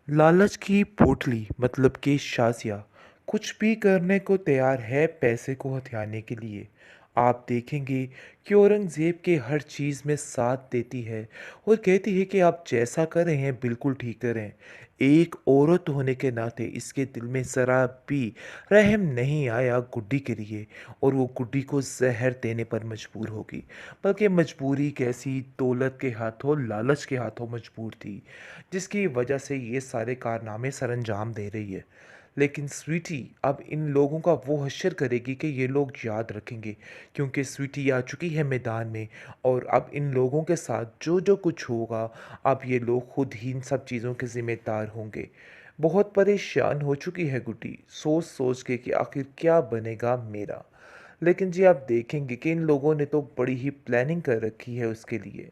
लालच की पोटली मतलब कि शासिया कुछ भी करने को तैयार है पैसे को हथियाने के लिए। आप देखेंगे कि औरंगज़ेब के हर चीज़ में साथ देती है और कहती है कि आप जैसा कर रहे हैं बिल्कुल ठीक करें। एक औरत होने के नाते इसके दिल में ज़रा भी रहम नहीं आया गुड्डी के लिए, और वो गुड्डी को जहर देने पर मजबूर होगी। बल्कि मजबूरी कैसी, दौलत के हाथों, लालच के हाथों मजबूर थी, जिसकी वजह से ये सारे कारनामे सरअंजाम दे रही है। लेकिन स्वीटी अब इन लोगों का वो हश्र करेगी कि ये लोग याद रखेंगे, क्योंकि स्वीटी आ चुकी है मैदान में। और अब इन लोगों के साथ जो जो कुछ होगा, अब ये लोग खुद ही इन सब चीज़ों के ज़िम्मेदार होंगे। बहुत परेशान हो चुकी है गुड्डी, सोच सोच के कि आखिर क्या बनेगा मेरा। लेकिन जी आप देखेंगे कि इन लोगों ने तो बड़ी ही प्लानिंग कर रखी है उसके लिए।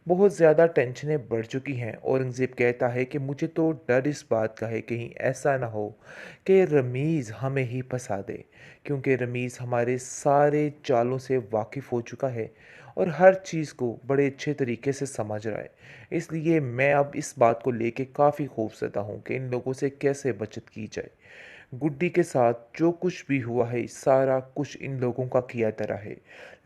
बहुत ज़्यादा टेंशनें बढ़ चुकी हैं। औरंगज़ेब कहता है कि मुझे तो डर इस बात का है कहीं ऐसा ना हो कि रमीज़ हमें ही फंसा दे, क्योंकि रमीज़ हमारे सारे चालों से वाकिफ़ हो चुका है और हर चीज़ को बड़े अच्छे तरीके से समझ रहा है। इसलिए मैं अब इस बात को लेके काफ़ी खौफज़दा हूँ कि इन लोगों से कैसे बचत की जाए। गुड्डी के साथ जो कुछ भी हुआ है सारा कुछ इन लोगों का किया धरा है।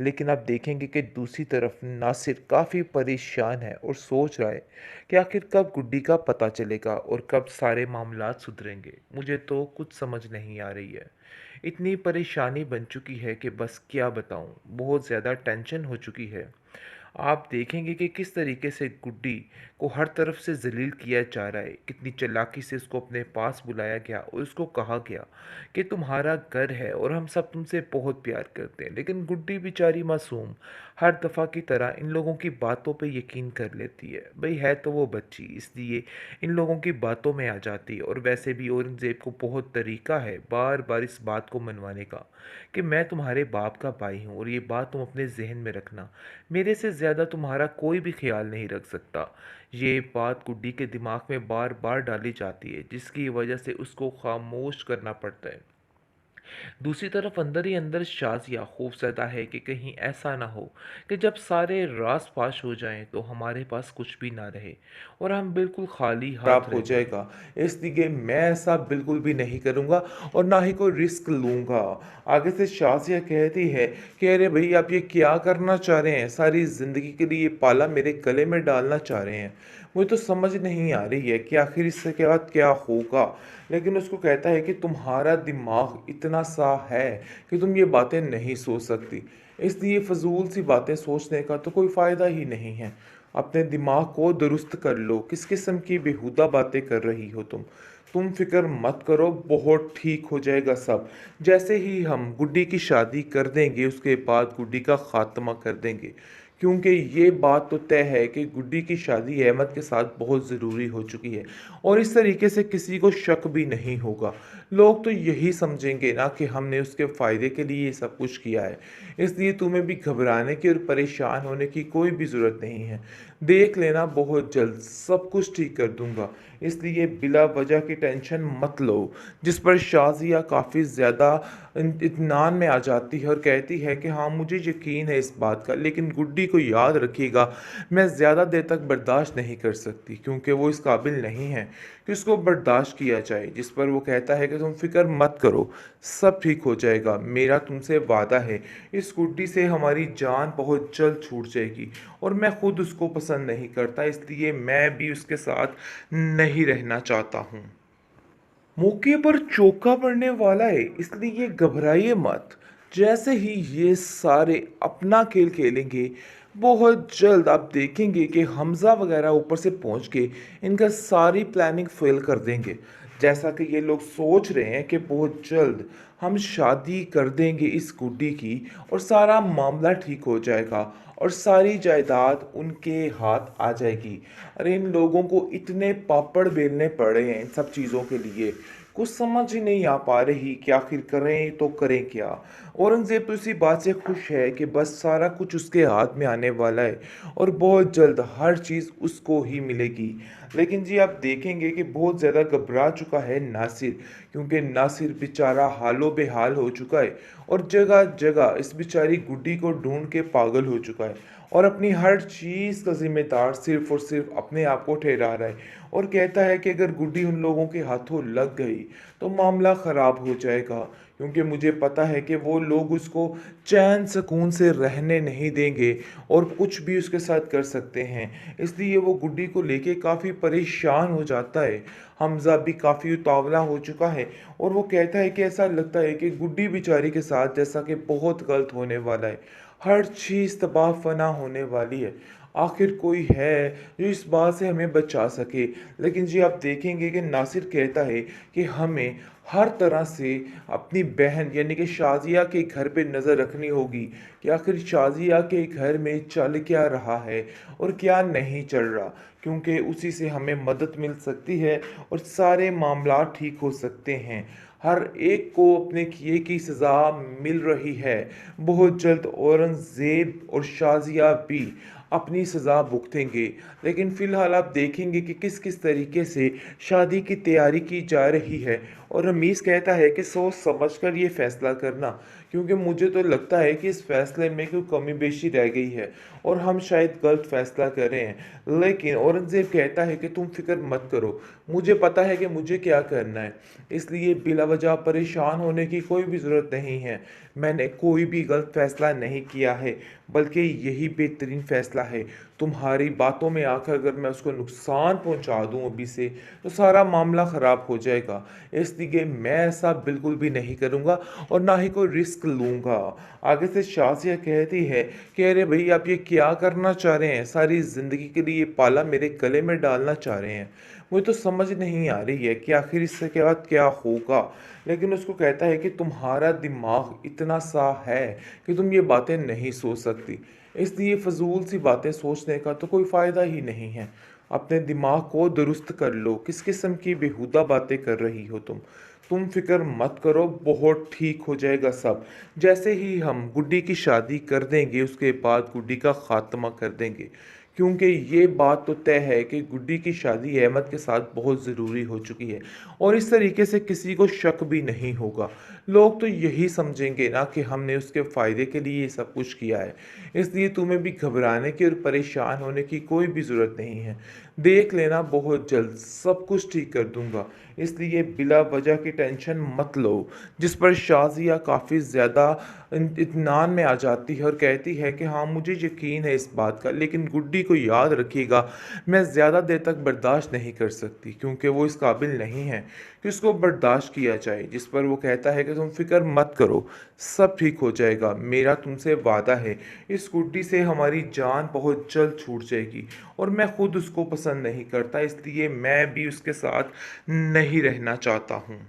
लेकिन आप देखेंगे कि दूसरी तरफ नासिर काफ़ी परेशान है और सोच रहा है कि आखिर कब गुड्डी का पता चलेगा और कब सारे मामलात सुधरेंगे। मुझे तो कुछ समझ नहीं आ रही है। इतनी परेशानी बन चुकी है कि बस क्या बताऊं, बहुत ज़्यादा टेंशन हो चुकी है। आप देखेंगे कि किस तरीके से गुड्डी को हर तरफ से ज़लील किया जा रहा है, कितनी चालाकी से उसको अपने पास बुलाया गया और उसको कहा गया कि तुम्हारा घर है और हम सब तुमसे बहुत प्यार करते हैं। लेकिन गुड्डी बेचारी मासूम हर दफ़ा की तरह इन लोगों की बातों पे यकीन कर लेती है। भाई है तो वो बच्ची, इसलिए इन लोगों की बातों में आ जाती है। और वैसे भी औरंगज़ेब को बहुत तरीका है बार बार इस बात को मनवाने का कि मैं तुम्हारे बाप का भाई हूँ और ये बात तुम अपने जहन में रखना, मेरे से ज़्यादा तुम्हारा कोई भी ख्याल नहीं रख सकता। ये बात गुड्डी के दिमाग में बार बार डाली जाती है, जिसकी वजह से उसको खामोश करना पड़ता है। दूसरी तरफ अंदर ही अंदर शाजिया खौफजदा है कि कहीं ऐसा ना हो कि जब सारे राज फाश हो जाएं तो हमारे पास कुछ भी ना रहे और हम बिल्कुल खाली हाथ खराब हो रह जाएं। जाएगा। इसलिए मैं ऐसा बिल्कुल भी नहीं करूँगा और ना ही कोई रिस्क लूँगा। आगे से शाज़िया कहती है कि अरे भई आप ये क्या करना चाह रहे हैं? सारी ज़िंदगी के लिए ये पाला मेरे गले में डालना चाह रहे हैं। मुझे तो समझ नहीं आ रही है कि आखिर इसके बाद क्या होगा? लेकिन उसको कहता है कि तुम्हारा दिमाग इतना सा है कि तुम ये बातें नहीं सोच सकती। इसलिए फ़ज़ूल सी बातें सोचने का तो कोई फ़ायदा ही नहीं है। अपने दिमाग को दुरुस्त कर लो। किस किस्म की बेहुदा बातें कर रही हो तुम? तुम फ़िक्र मत करो, बहुत ठीक हो जाएगा सब। जैसे ही हम गुड्डी की शादी कर देंगे, उसके बाद गुड्डी का ख़ात्मा कर देंगे। क्योंकि ये बात तो तय है कि गुड्डी की शादी अहमद के साथ बहुत ज़रूरी हो चुकी है और इस तरीके से किसी को शक भी नहीं होगा। लोग तो यही समझेंगे ना कि हमने उसके फ़ायदे के लिए ये सब कुछ किया है। इसलिए तुम्हें भी घबराने की और परेशान होने की कोई भी ज़रूरत नहीं है। देख लेना, बहुत जल्द सब कुछ ठीक कर दूँगा। इसलिए बिला वजह की टेंशन मत लो। जिस पर शाज़िया काफ़ी ज़्यादा इत्मीनान में आ जाती है और कहती है कि हाँ, मुझे यकीन है इस बात का, लेकिन गुड्डी को याद रखिएगा, मैं ज़्यादा देर तक बर्दाश्त नहीं कर सकती, क्योंकि वो इस काबिल नहीं है कि उसको बर्दाश्त किया जाए। जिस पर वो कहता है कि तुम फ़िक्र मत करो, सब ठीक हो जाएगा। मेरा तुमसे वादा है, इस गुड्डी से हमारी जान बहुत जल्द छूट जाएगी और मैं खुद उसको पसंद नहीं करता, इसलिए मैं भी उसके साथ नहीं रहना चाहता हूँ। मौके पर चौका पड़ने वाला है, इसलिए घबराइए मत। जैसे ही ये सारे अपना खेल खेलेंगे, बहुत जल्द आप देखेंगे कि हमज़ा वगैरह ऊपर से पहुंच के इनका सारी प्लानिंग फेल कर देंगे। जैसा कि ये लोग सोच रहे हैं कि बहुत जल्द हम शादी कर देंगे इस गुड्डी की और सारा मामला ठीक हो जाएगा और सारी जायदाद उनके हाथ आ जाएगी। अरे इन लोगों को इतने पापड़ बेलने पड़े हैं इन सब चीज़ों के लिए, कुछ समझ ही नहीं आ पा रही कि आखिर करें तो करें क्या। औरंगज़ेब तो इसी बात से खुश है कि बस सारा कुछ उसके हाथ में आने वाला है और बहुत जल्द हर चीज़ उसको ही मिलेगी। लेकिन जी आप देखेंगे कि बहुत ज़्यादा घबरा चुका है नासिर, क्योंकि नासिर बेचारा हालो बेहाल हो चुका है और जगह जगह इस बेचारी गुड्डी को ढूंढ के पागल हो चुका है और अपनी हर चीज़ का ज़िम्मेदार सिर्फ़ और सिर्फ़ अपने आप को ठहरा रहा है और कहता है कि अगर गुड्डी उन लोगों के हाथों लग गई तो मामला ख़राब हो जाएगा, क्योंकि मुझे पता है कि वो लोग उसको चैन सुकून से रहने नहीं देंगे और कुछ भी उसके साथ कर सकते हैं। इसलिए वो गुड्डी को लेके काफ़ी परेशान हो जाता है। हमज़ा भी काफ़ी उतावला हो चुका है और वो कहता है कि ऐसा लगता है कि गुड्डी बेचारी के साथ जैसा कि बहुत गलत होने वाला है। हर चीज़ तबाह फ़ना होने वाली है। आखिर कोई है जो इस बात से हमें बचा सके। लेकिन जी आप देखेंगे कि नासिर कहता है कि हमें हर तरह से अपनी बहन यानी कि शाज़िया के घर पे नज़र रखनी होगी कि आखिर शाज़िया के घर में चल क्या रहा है और क्या नहीं चल रहा, क्योंकि उसी से हमें मदद मिल सकती है और सारे मामलात ठीक हो सकते हैं। हर एक को अपने किए की सज़ा मिल रही है। बहुत जल्द औरंगज़ेब और शाज़िया भी अपनी सज़ा भुगतेंगे। लेकिन फ़िलहाल आप देखेंगे कि किस-किस तरीके से शादी की तैयारी की जा रही है और रमीज़ कहता है कि सोच समझ कर ये फ़ैसला करना, क्योंकि मुझे तो लगता है कि इस फ़ैसले में कोई कमी-बेशी रह गई है और हम शायद गलत फ़ैसला कर रहे हैं। लेकिन औरंगज़ेब कहता है कि तुम फ़िक्र मत करो, मुझे पता है कि मुझे क्या करना है, इसलिए बिलावजह परेशान होने की कोई भी ज़रूरत नहीं है। मैंने कोई भी गलत फ़ैसला नहीं किया है, बल्कि यही बेहतरीन फ़ैसला है। तुम्हारी बातों में आकर अगर मैं उसको नुकसान पहुँचा दूँ अभी से, तो सारा मामला ख़राब हो जाएगा। इसलिए मैं ऐसा बिल्कुल भी नहीं करूँगा और ना ही कोई रिस्क लूँगा। आगे से शाज़िया कहती है कि अरे भई आप ये क्या करना चाह रहे हैं? सारी ज़िंदगी के लिए ये पाला मेरे गले में डालना चाह रहे हैं। मुझे तो समझ नहीं आ रही है कि आखिर इससे के बाद क्या होगा? लेकिन उसको कहता है कि तुम्हारा दिमाग इतना सा है कि तुम ये बातें नहीं सोच सकती। इसलिए फ़ज़ूल सी बातें सोचने का तो कोई फ़ायदा ही नहीं है। अपने दिमाग को दुरुस्त कर लो। किस किस्म की बेहुदा बातें कर रही हो तुम? तुम फ़िक्र मत करो, बहुत ठीक हो जाएगा सब। जैसे ही हम गुड्डी की शादी कर देंगे, उसके बाद गुड्डी का ख़ात्मा कर देंगे। क्योंकि ये बात तो तय है कि गुड्डी की शादी अहमद के साथ बहुत ज़रूरी हो चुकी है और इस तरीके से किसी को शक भी नहीं होगा। लोग तो यही समझेंगे ना कि हमने उसके फ़ायदे के लिए ये सब कुछ किया है। इसलिए तुम्हें भी घबराने की और परेशान होने की कोई भी ज़रूरत नहीं है। देख लेना, बहुत जल्द सब कुछ ठीक कर दूँगा। इसलिए बिला वजह की टेंशन मत लो। जिस पर शाज़िया काफ़ी ज़्यादा इत्मीनान में आ जाती है और कहती है कि हाँ, मुझे यकीन है इस बात का, लेकिन गुड्डी को याद रखिएगा, मैं ज़्यादा देर तक बर्दाश्त नहीं कर सकती, क्योंकि वो इस काबिल नहीं है कि उसको बर्दाश्त किया जाए। जिस पर वो कहता है कि तुम फ़िक्र मत करो, सब ठीक हो जाएगा, मेरा तुमसे वादा है। इस गुड्डी से हमारी जान बहुत जल्द छूट जाएगी और मैं खुद उसको पसंद नहीं करता, इसलिए मैं भी उसके साथ नहीं रहना चाहता हूँ।